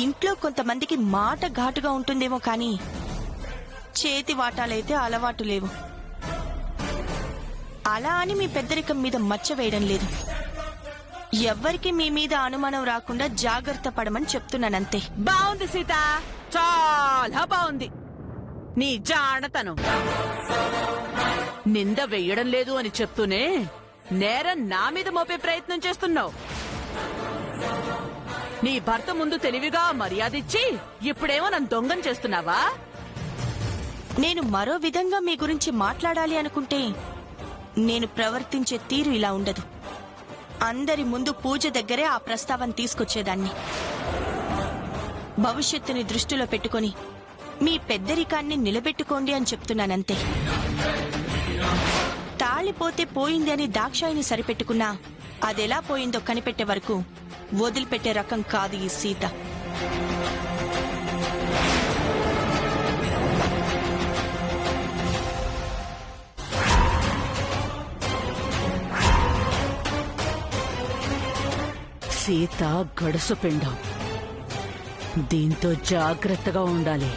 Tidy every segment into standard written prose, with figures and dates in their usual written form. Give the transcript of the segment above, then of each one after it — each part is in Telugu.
ఇంట్లో కొంతమందికి మాట ఘాటుగా ఉంటుందేమో కానీ చేతి వాటాలైతే అలవాటు లేవు. అలా అని మీ పెద్దరికం మీద మచ్చ వేయడం లేదు. ఎవ్వరికి మీ మీద అనుమానం రాకుండా జాగ్రత్త పడమని చెప్తున్నానంతే. బాగుంది సీత, చాలా బాగుంది నీ జానతనం. నింద వెయ్యడం లేదు అని చెప్తూనే నేరం నా మీద మోపే ప్రయత్నం చేస్తున్నావు. నీ భర్త ముందు తెలివిగా మర్యాదిచ్చి ఇప్పుడేమో నన్ను దొంగం చేస్తున్నావా? నేను మరో విధంగా మీ గురించి మాట్లాడాలి అనుకుంటే నేను ప్రవర్తించే తీరు ఇలా ఉండదు. అందరి ముందు పూజ దగ్గరే ఆ ప్రస్తావన తీసుకొచ్చేదాన్ని. భవిష్యత్తుని దృష్టిలో పెట్టుకుని మీ పెద్దరికాన్ని నిలబెట్టుకోండి అని చెప్తున్నానంతే. తాళిపోతే పోయింది అని దాక్షాయిని సరిపెట్టుకున్నా అదెలా పోయిందో కనిపెట్టే వరకు వదిలిపెట్టే రకం కాదు ఈ సీత. సీత గడుసు పిండం, దీంతో జాగ్రత్తగా ఉండాలి.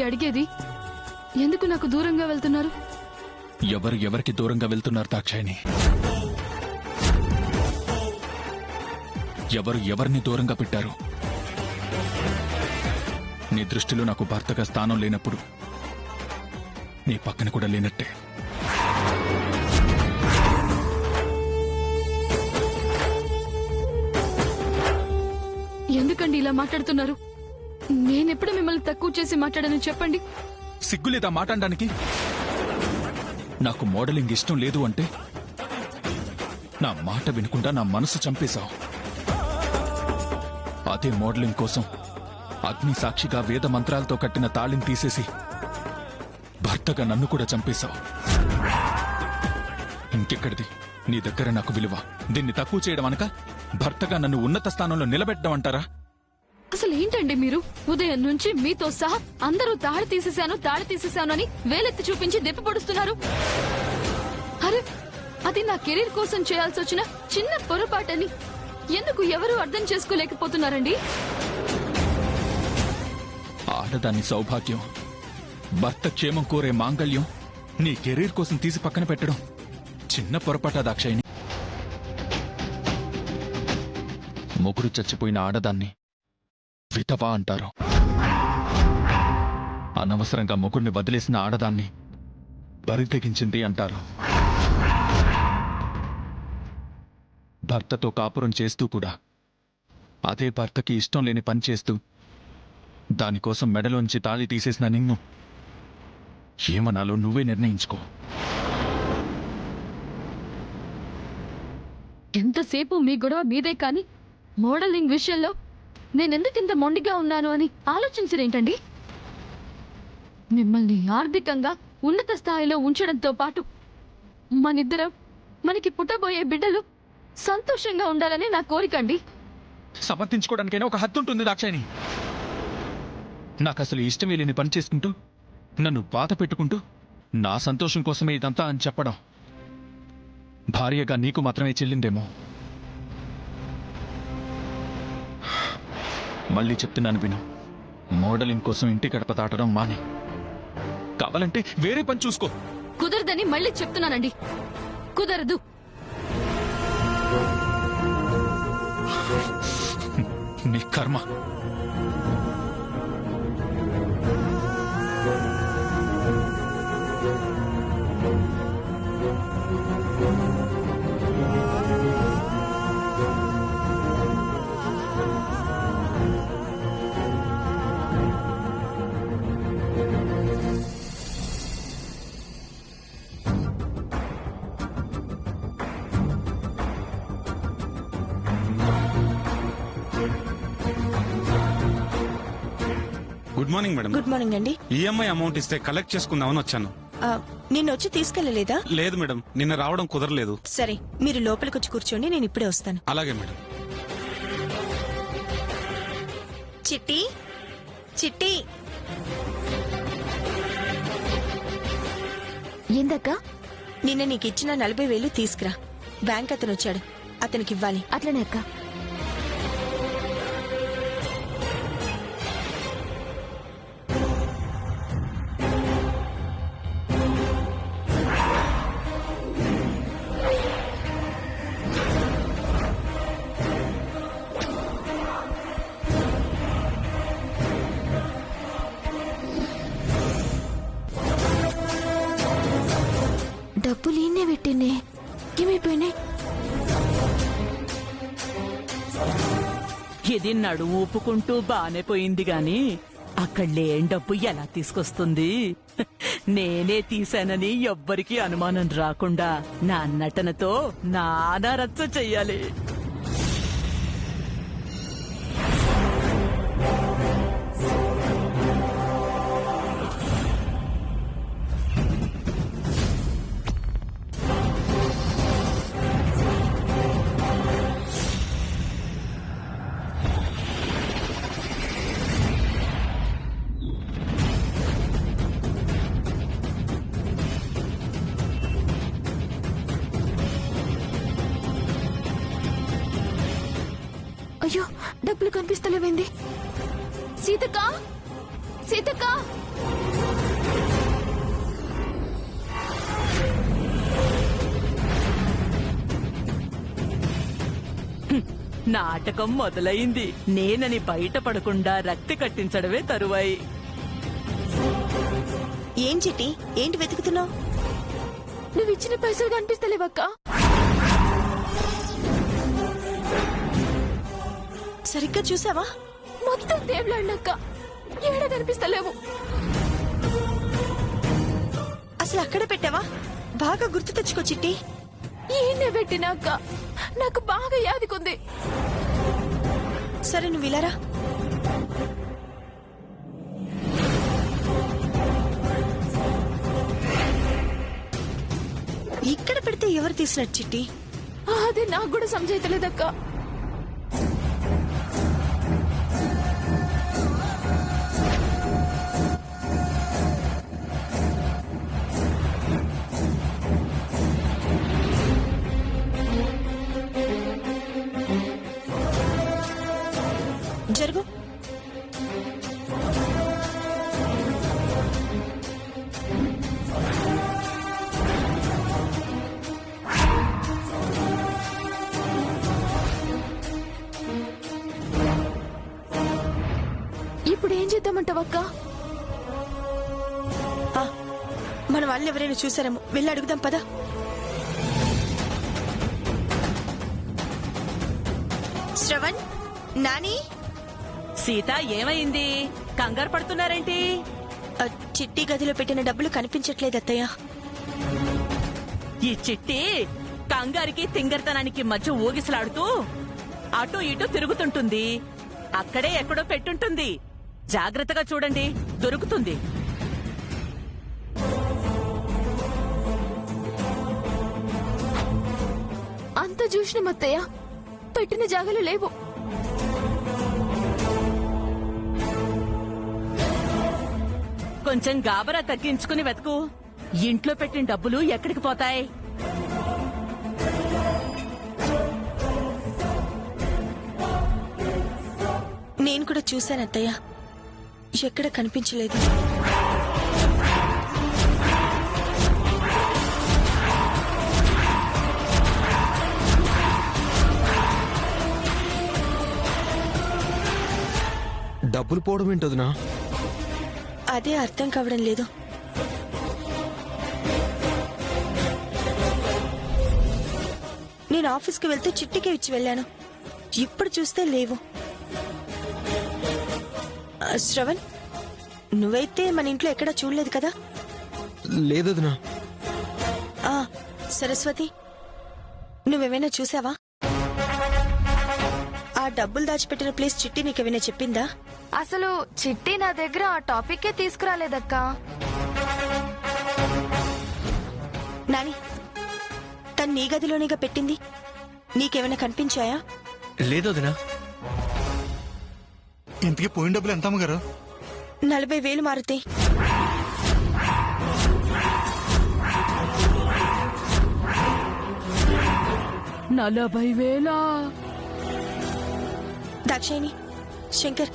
అడిగేది ఎందుకు నాకు దూరంగా వెళ్తున్నారు? ఎవరికి దూరంగా వెళ్తున్నారు దాక్షాయిని? ఎవరిని దూరంగా పెట్టారు? నీ దృష్టిలో నాకు భర్తగా స్థానం లేనప్పుడు నీ పక్కన కూడా లేనట్టే. ఎందుకండి ఇలా మాట్లాడుతున్నారు? నేనెప్పుడు మిమ్మల్ని తక్కువ చేసి మాట్లాడాను చెప్పండి. సిగ్గులేదా మాట్లాడడానికి? నాకు మోడలింగ్ ఇష్టం లేదు అంటే నా మాట వినకుండా నా మనసు చంపేశావు. అదే మోడలింగ్ కోసం అగ్ని సాక్షిగా వేద మంత్రాలతో కట్టిన తాళిని తీసేసి భర్తగా నన్ను కూడా చంపేశావు. ఇంకెక్కడిది నీ దగ్గర నాకు విలువ? దీన్ని తక్కువ చేయడం అనక భర్తగా నన్ను ఉన్నత స్థానంలో నిలబెట్టడం అంటారా? అసలు ఏంటండి మీరు? ఉదయం నుంచి మీతో సహా అందరూ తాళి తీసేశాను అని వేలెత్తి చూపించి దెప్పి పొడుస్తున్నారు. అరే, అది నా కెరీర్ కోసం చేయాల్సి వచ్చిన చిన్న పొరపాటని ఎందుకు ఎవరూ అర్థం చేసుకోలేకపోతున్నారండి? ఆడదాని సౌభాగ్యం, భర్త క్షేమం కోరే మాంగళ్యం నీ కెరీర్ కోసం తీసి పక్కన పెట్టడం చిన్న పొరపాట దాక్షాయిని? మొగుడు చచ్చిపోయిన ఆడదాన్ని విధవా అంటారు. అనవసరంగా మొగుడిని వదిలేసిన ఆడదాన్ని బరి తెగించింది అంటారు. భర్తతో కాపురం చేస్తూ కూడా అదే భర్తకి ఇష్టం లేని పని చేస్తూ దానికోసం మెడలోంచి తాళి తీసేసిన నిన్ను ఏమనాలో నువ్వే నిర్ణయించుకో. ఎంతసేపు మీ గొడవ మీదే కాని మోడలింగ్ విషయంలో నేనెందుకింత మొండిగా ఉన్నాను అని ఆలోచించరేంటండి? మిమ్మల్ని ఆర్థికంగా ఉన్నత స్థాయిలో ఉంచడంతో పాటు మనిద్దరం మనకి పుట్టబోయే బిడ్డలు సంతోషంగా ఉండాలని నా కోరికండి. సమర్థించుకోవడానికైనా ఒక హద్దు ఉంటుంది దాక్షాయిని. నాకు అసలు ఇష్టమే లేని పని చేసుకుంటూ నన్ను బాధ పెట్టుకుంటూ నా సంతోషం కోసమే ఇదంతా అని చెప్పడం భార్యగా నీకు మాత్రమే చెల్లిందేమో. మళ్ళీ చెప్తున్నాను విను, మోడలింగ్ కోసం ఇంటి గడప దాటడం మానే. కావాలంటే వేరే పని చూసుకో. కుదరదని మళ్ళీ చెప్తున్నానండి. కుదరదు. నీ కర్మ. Good morning madam. Good morning అండి. ఈఎంఐ అమౌంట్ ఇస్తే కలెక్ట్ చేసుకుందామని వచ్చాను. నిన్న వచ్చి తీసుకెళ్లలేదా? లేదు మేడం, నిన్న రావడం కుదరలేదు. సరే, మీరు లోపలికి వచ్చి కూర్చోండి, నేను ఇప్పుడే వస్తాను. అలాగే మేడం. చిట్టి, చిట్టి. ఏందక్క? నిన్న నీకు ఇచ్చిన 40,000 తీసుకురా. బ్యాంక్ అతను వచ్చాడు, అతనికి ఇవ్వాలి. అట్లనే అక్క. డబ్బులు ఈయనే పెట్టినే, ఏమైపోయినాయి? ఇది నడుము ఊపుకుంటూ బానే పోయింది గాని అక్కడ లేని డబ్బు ఎలా తీసుకొస్తుంది? నేనే తీశానని ఎవ్వరికీ అనుమానం రాకుండా నా నటనతో నానా రచ్చ చెయ్యాలి. అయ్యో, డబ్బులు కనిపిస్తలేవేంది? సీతక్క, సీతక్క! నాటకం మొదలైంది. నేనని బయటపడకుండా రక్తి కట్టించడమే తరువాయి. ఏం చిట్టి, ఏంటి వెతుకుతున్నావు? నువ్వు ఇచ్చిన పైసలు కనిపిస్తలేవక్క. సరిగ్గా చూసావా? మొత్తం దేవుళ్ళక్క, ఏడ కనిపిస్తలేవు. అసలు అక్కడ పెట్టావా? బాగా గుర్తు తెచ్చుకో చిట్టి. ఈయనే పెట్టినాక నాకు బాగా యాదికుంది. సరే, నువ్వు ఇలారా. ఇక్కడ పెడితే ఎవరు తీసినట్టు చిట్టి? అదే నాకు కూడా సంజయితలేదక్క. జరుగు. ఇప్పుడు ఏం చేద్దామంటావక్క? మన వాళ్ళు ఎవరైనా చూసారేమో, వెళ్ళి అడుగుదాం పదా. శ్రవణ్, నాని. సీత, ఏమైంది? కంగారు పడుతున్నారేంటి? చిట్టి గదిలో పెట్టిన డబ్బులు కనిపించట్లేదు అత్తయ్య. ఈ చిట్టి కంగారికి తింగర్తనానికి మధ్య ఊగిసలాడుతూ అటు ఇటు తిరుగుతుంటుంది. అక్కడే ఎక్కడో పెట్టుంటుంది. జాగ్రత్తగా చూడండి, దొరుకుతుంది. అంత చూసిన మత్తయ్య, పెట్టిన జాగాలు లేవు. కొంచెం గాబరా తగ్గించుకుని వెతుకు. ఇంట్లో పెట్టిన డబ్బులు ఎక్కడికి పోతాయి? నేను కూడా చూశాను అత్తయ్య, ఎక్కడ కనిపించలేదు. డబ్బులు పోవడం ఏంటోదినా? అదే అర్థం కావడం లేదు. నేను ఆఫీస్కి వెళ్తే చిట్టికే ఇచ్చి వెళ్ళాను, ఇప్పుడు చూస్తే లేవు. శ్రవణ్, నువ్వైతే మన ఇంట్లో ఎక్కడా చూడలేదు కదా? లేదొదినా. ఆ సరస్వతి, నువ్వేమైనా చూసావా? ఆ డబ్బులు దాచిపెట్టిన ప్లేస్ చిట్టి నీకేమైనా చెప్పిందా? అసలు చిట్టి నా దగ్గర ఆ టాపిక్కే తీసుకురాలేదక్కా. నాని, తను నీ గదిలోనేగా పెట్టింది, నీకేమైనా కనిపించాయా? లేదొదినా. ఇంతకీ పోయిన డబ్బులు ఎంత అమ్మగారు? 40,000 మారుతి. నలభై వేలా? దాక్షాయిని, శంకర్,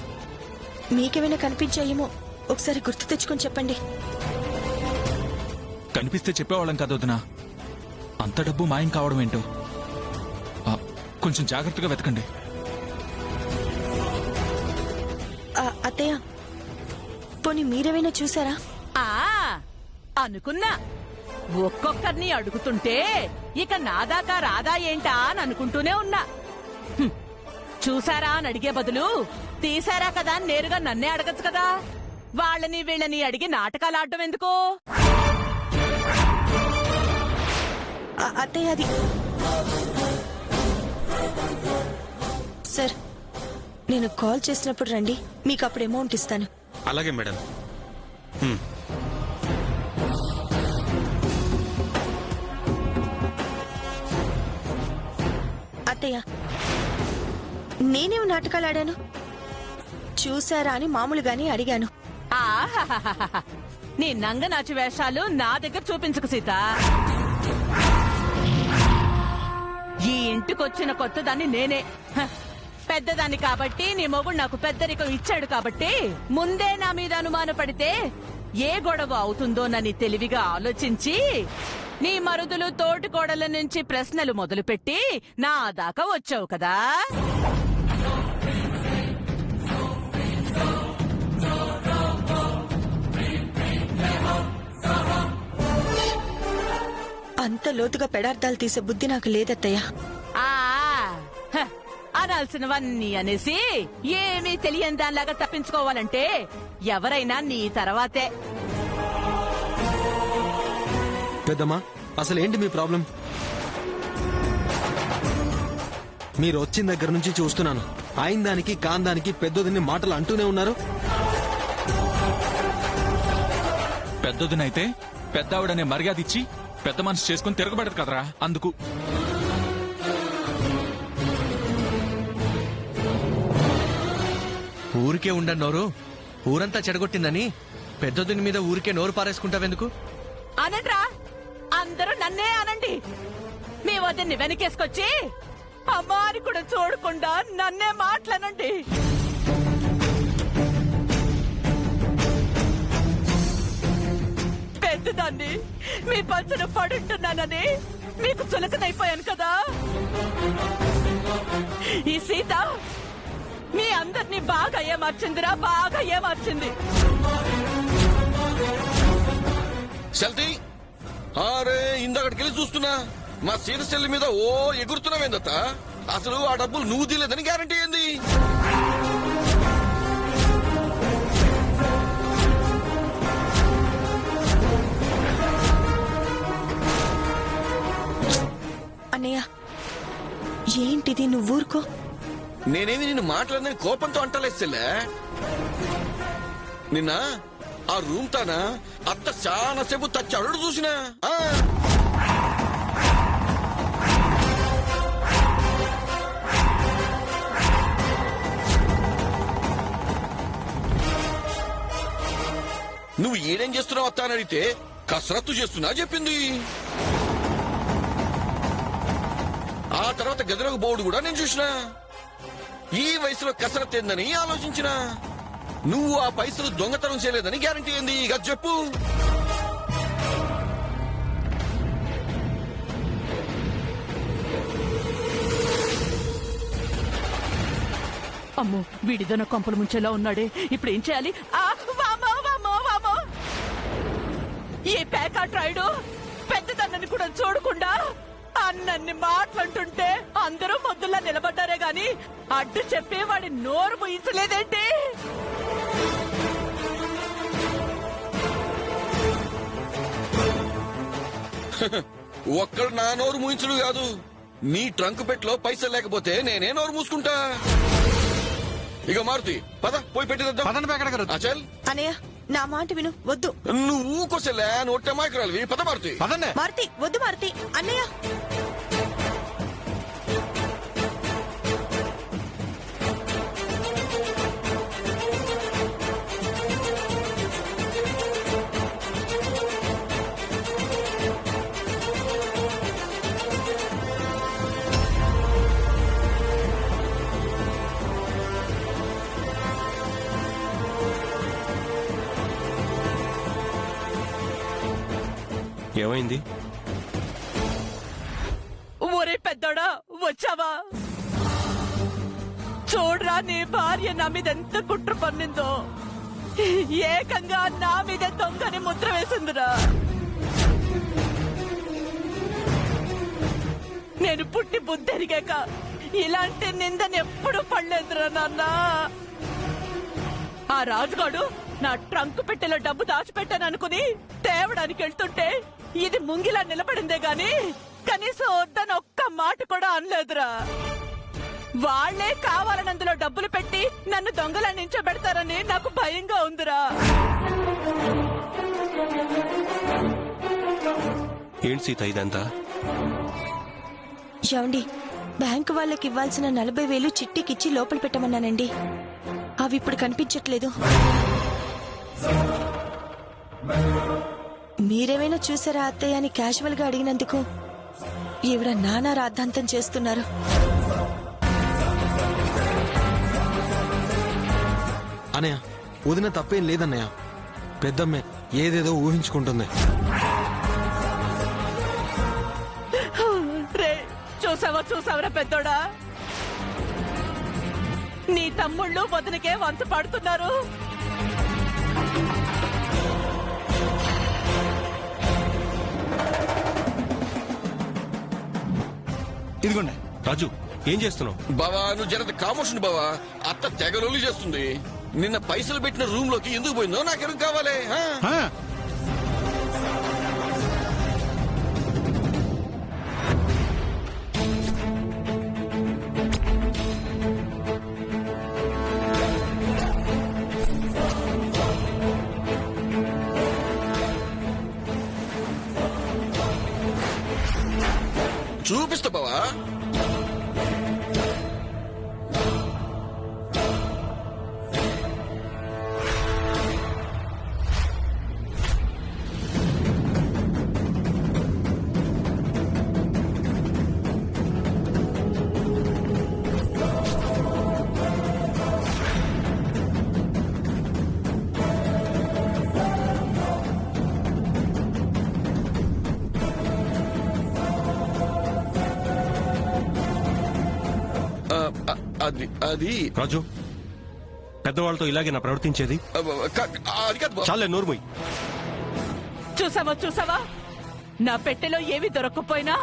మీకేమైనా కనిపించాయేమో ఒకసారి గుర్తు తెచ్చుకొని చెప్పండి. కనిపిస్తే చెప్పేవాళ్ళం కదా వదినా. అంత డబ్బు మాయం కావడం ఏంటో. కొంచెం జాగ్రత్తగా వెతకండి. అత్తయ్య, పోనీ మీరేమైనా చూసారా? ఆ అనుకున్నా. ఒక్కొక్కరిని అడుగుతుంటే ఇక నాదాకా రాదా ఏంటా అని అనుకుంటూనే ఉన్నా. చూసారా అని అడిగే బదులు తీసారా కదా అని నేరుగా నన్నే అడగచ్చు కదా. వాళ్ళని వీళ్ళని అడిగి నాటకాలు ఆడటం ఎందుకు? అత్తయ్య, అది సార్, నేను కాల్ చేసినప్పుడు రండి, మీకు అప్పుడు అమౌంట్ ఇస్తాను. అలాగే మేడం. అత్తయ్య, నేనేం నాటకాలు ఆడాను? చూసారా అని మామూలుగానే అడిగాను. ఆహాహాహాహా. నీ నంగనాచి వేషాలు నా దగ్గర చూపించకు సీత. ఈ ఇంటికొచ్చిన కొత్తదాన్ని నేనే. పెద్దదాన్ని కాబట్టి నీ మొగుడు నాకు పెద్దరికం ఇచ్చాడు కాబట్టి ముందే నా మీద అనుమాన పడితే ఏ గొడవ అవుతుందోనని తెలివిగా ఆలోచించి నీ మరుదులు తోటి కోడల నుంచి ప్రశ్నలు మొదలుపెట్టి నా దాకా వచ్చావు కదా. అంత లోతుగా పెడార్థాలు తీసే బుద్ధి నాకు లేదత్తయ్య. ఆ హ, అనాల్సినవన్నీ అనేసి ఏమీ తెలియని దానిలాగా తప్పించుకోవాలంటే ఎవరైనా నీ తర్వాతే. పెద్దమ్మా, అసలేంటి మీ ప్రాబ్లం? మీరు వచ్చిన దగ్గర నుంచి చూస్తున్నాను, ఆయన దానికి కాందానికి పెద్దదిన్ని మాటలు అంటూనే ఉన్నారు. పెద్దదినైతే పెద్దావిడనే మర్యాద ఇచ్చి పెద్ద మనసు చేసుకుని తిరగబడదు కదరా, అందుకు. ఊరికే ఉండండి నోరు, ఊరంతా చెడగొట్టిందని పెద్దదిని మీద ఊరికే నోరు పారేసుకుంటావెందుకు? అనండ్రా, అందరూ నన్నే అనండి. మీ వదిన్ని వెనకేసుకొచ్చి అమ్మాని కూడా చూడకుండా నన్నే మాట్లాడండి. పెద్దదాన్ని మీ పంచన పడుంటున్నానని మీకు చులకనైపోయాను కదా. ఈ సీత మీ అందరినీ బాగా ఏమార్చిందిరా, బాగా ఏమార్చింది. శల్తి, అరే ఇందాకటికి వెళ్ళి చూస్తున్నా మా సీత సెల్లి మీద ఓ ఎగురుతున్నావేందత్త. అసలు ఆ డబ్బులు నువ్వు తీలేదని గ్యారంటీ ఏంది? అన్నయ్య, ఏంటిది? నువ్వు ఊరుకో. నేనేమి నిన్ను మాట్లాడదని కోపంతో అంటలేదు సెల్లే. నిన్న ఆ రూమ్ తానా అత్త చాలా సేపు తచ్చాడు చూసినా. నువ్వు ఏడేం చేస్తున్నావు అత్త అని అడిగితే కసరత్తు చేస్తున్నా చెప్పింది. ఆ తర్వాత గదిలోకి బోర్డు కూడా నేను చూసినా. ఈ వయసులో కసరత్ ఏందని ఆలోచించిన. నువ్వు ఆ పైసలు దొంగతనం చేయలేదని గ్యారంటీ ఏంది? ఇక చెప్పు. అమ్మో వీడిదన కొంపలు ముంచేలా ఉన్నాడే, ఇప్పుడు ఏం చేయాలి? వామో, వామో, వామో. ఈ ప్యాకాట్ రాయుడు పెద్దదన్నని కూడా చూడకుండా అన్నన్ని మాటలంటుంటే అందరూ మొద్దులా నిలబడ్డారే గాని అడ్డు చెప్పి వాడి నోరు ముయించలేదేంటి? ఒక్కడు నా నోరు మూయించుడు కాదు, నీ ట్రంక్ పెట్లో పైసలు లేకపోతే నేనే నోరు మూసుకుంటా. ఇక మారుతి పద పోయి పెట్టిద్దాం. అచల్ అనయ్య నా మాట విను, వద్దు. నువ్వు ఊకొసలే నోటే మాయకురాలివి. పద మారుతి. మారుతి వద్దు మారుతి. అన్నయ్య ఏమైంది? ఒరే పెద్దోడా వచ్చావా? చూడరా నీ భార్య నా మీద ఎంత కుట్ర పన్నిందో. ఏకంగా నా మీద దొంగని ముద్ర వేసిందిరా. నేను పుట్టి బుద్ధెరిగాక ఇలాంటి నిందని ఎప్పుడు పడలేదురా నాన్న. ఆ రాజుగాడు నా ట్రంక్ పెట్టెలో డబ్బు దాచిపెట్టాననుకుని తేవడానికి వెళ్తుంటే ఇది ముంగిలా నిలబడిందే గాని కనీసం వద్దని ఒక్క మాట కూడా అనలేదురా. వాళ్లే కావాలని అందులో డబ్బులు పెట్టి నన్ను దొంగలా నించోబెడతారని నాకు భయంగా ఉందిరా. ఏంటి సీత ఇదంతా? ఏమండి, బ్యాంకు వాళ్ళకి ఇవ్వాల్సిన 40,000 చిట్టికిచ్చి లోపల పెట్టమన్నానండి. అవి ఇప్పుడు కనిపించట్లేదు. మీరేమైనా చూసారా అత్తయ్య అని క్యాజువల్ గా అడిగినందుకు ఈవిడ నానా రాద్ధాంతం చేస్తున్నారు. అనయ్య వదిన తప్పేం లేదన్నయ్య. పెద్దమ్మే ఏదేదో ఊహించుకుంటుంది. రే చూసావరా పెద్దోడా, నీ తమ్ముళ్ళు వదినకే వంత పడుతున్నారు. ఇదిగోండి రాజు, ఏం చేస్తున్నావు? బావా నువ్వు జరత కామోషన్ బావా. అత్త తెగలొల్లి చేస్తుంది. నిన్న పైసలు పెట్టిన రూమ్ లోకి ఎందుకు పోయిందో నాకెందుకు కావాలి? చూపిస్తా బావా. అది రాజు, పెద్దవాళ్ళతో ఇలాగే నా ప్రవర్తించేది? అది కాదు బావ. చాలే నోర్మోయ్. చూసావా నా పెట్టెలో ఏవి దొరక్కపోయినా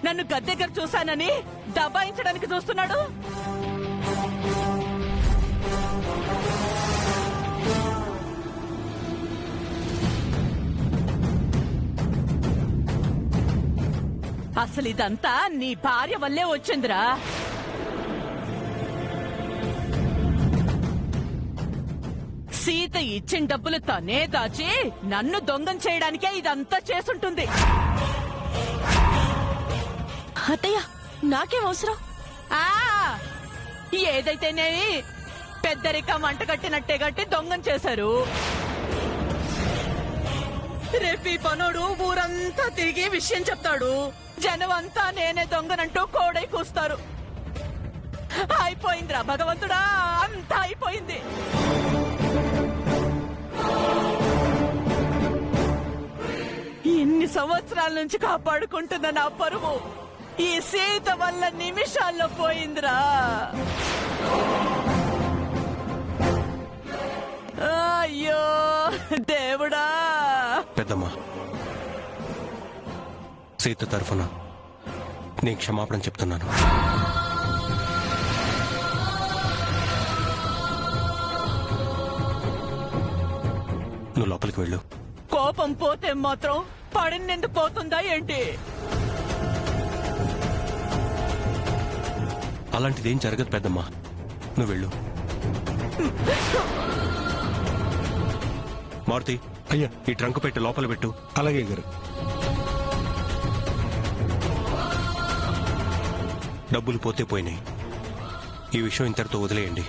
నన్ను గద్దెగ్గర చూశానని దబాయించడానికి చూస్తున్నాడు. అసలు ఇదంతా నీ భార్య వల్లే వచ్చిందిరా. సీత ఇచ్చిన డబ్బులు తనే దాచి నన్ను దొంగం చేయడానికే ఇదంతా చేసుంటుంది. అత్తయ్య నాకేం అవసరం? ఏదైతేనేవి పెద్దరిక మంట కట్టినట్టే కట్టి దొంగం చేశారు. రేపు ఈ పనుడు ఊరంతా తిరిగి విషయం చెప్తాడు. జనం అంతా నేనే దొంగనంటూ కోడై కూస్తారు. అయిపోయిందిరా భగవంతుడా, అంతా అయిపోయింది. ఇన్ని సంవత్సరాల నుంచి కాపాడుకుంటున్న నా పరువు ఈ సీత వల్ల నిమిషాల్లో పోయిందిరా. అయ్యో దేవుడా. పెద్దమ్మా, సీత తరఫున నేను క్షమాపణ చెప్తున్నాను. నువ్వు లోపలికి వెళ్ళు. కోపం పోతే మాత్రం పడినెందుకు పోతుందా ఏంటి? అలాంటిదేం జరగదు పెద్దమ్మా, నువ్వు వెళ్ళు. మారుతి, అయ్యా ఈ ట్రంక్ పెట్టి లోపల పెట్టు. అలాగే గారు. డబ్బులు పోతే పోయినాయి, ఈ విషయం ఇంతటితో వదిలేయండి.